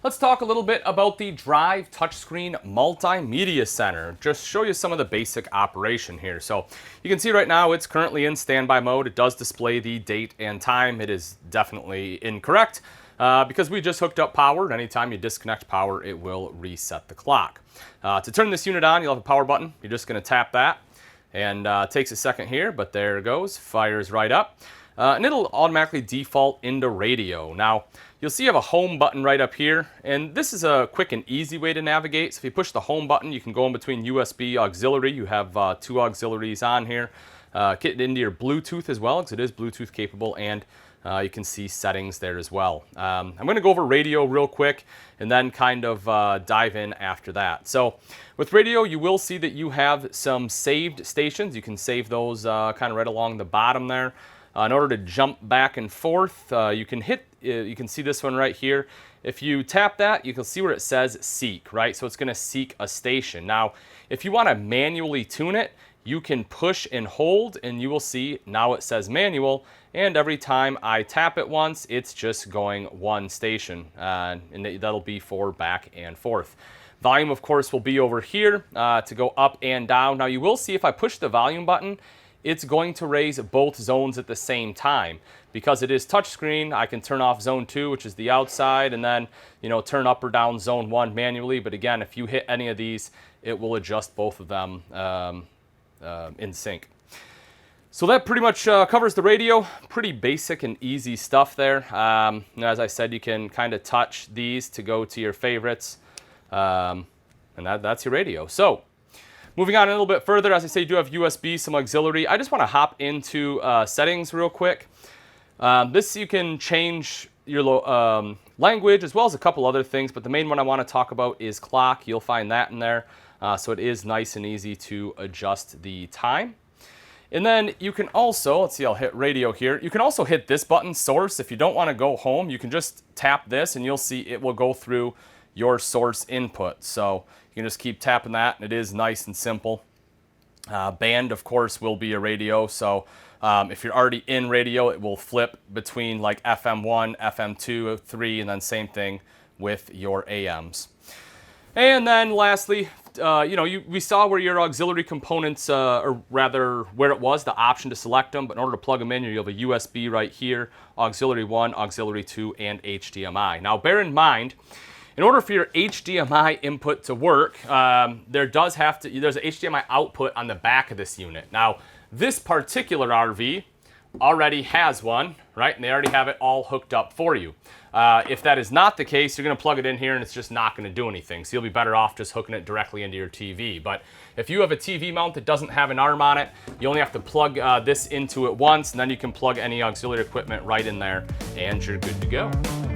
Let's talk a little bit about the Drive Touchscreen Multimedia Center. Just show you some of the basic operation here. So you can see right now it's currently in standby mode. It does display the date and time. It is definitely incorrect because we just hooked up power. Anytime you disconnect power, it will reset the clock. To turn this unit on, you'll have a power button. You're just going to tap that, and it takes a second here, but there it goes. Fires right up. And it'll automatically default into radio. Now, you'll see you have a home button right up here, and this is a quick and easy way to navigate. So if you push the home button, you can go in between USB auxiliary. You have two auxiliaries on here. Get into your Bluetooth as well, because it is Bluetooth capable, and you can see settings there as well. I'm going to go over radio real quick and then kind of dive in after that. So with radio, you will see that you have some saved stations. You can save those kind of right along the bottom there. In order to jump back and forth, you can see this one right here. If you tap that, you can see where it says seek, right? So it's going to seek a station. Now, if you want to manually tune it, you can push and hold, and you will see now it says manual. And every time I tap it once, it's just going one station, and that'll be for back and forth. Volume, of course, will be over here to go up and down. Now, you will see if I push the volume button, it's going to raise both zones at the same time. Because it is touchscreen, I can turn off zone 2, which is the outside, and then turn up or down zone 1 manually. But again, if you hit any of these, it will adjust both of them in sync. So that pretty much covers the radio. Pretty basic and easy stuff there. As I said, you can kind of touch these to go to your favorites, and that's your radio. So moving on a little bit further, as I say, you do have USB, some auxiliary. I just want to hop into settings real quick. This you can change your language as well as a couple other things, but the main one I want to talk about is clock. You'll find that in there. So it is nice and easy to adjust the time. And then you can also, let's see, I'll hit radio here. You can also hit this button, source. If you don't want to go home, you can just tap this and you'll see it will go through your source input. So you can just keep tapping that, and it is nice and simple. Band, of course, will be a radio. So if you're already in radio, it will flip between like FM1, FM2, 3, and then same thing with your AMs. And then lastly, we saw where your auxiliary components, or rather where it was, the option to select them. But in order to plug them in, you have a USB right here, auxiliary 1, auxiliary 2, and HDMI. Now bear in mind, in order for your HDMI input to work, there's a HDMI output on the back of this unit. Now, this particular RV already has one, right? And they already have it all hooked up for you. If that is not the case, you're going to plug it in here and it's just not going to do anything. So you'll be better off just hooking it directly into your TV. But if you have a TV mount that doesn't have an arm on it, you only have to plug this into it once, and then you can plug any auxiliary equipment right in there, and you're good to go.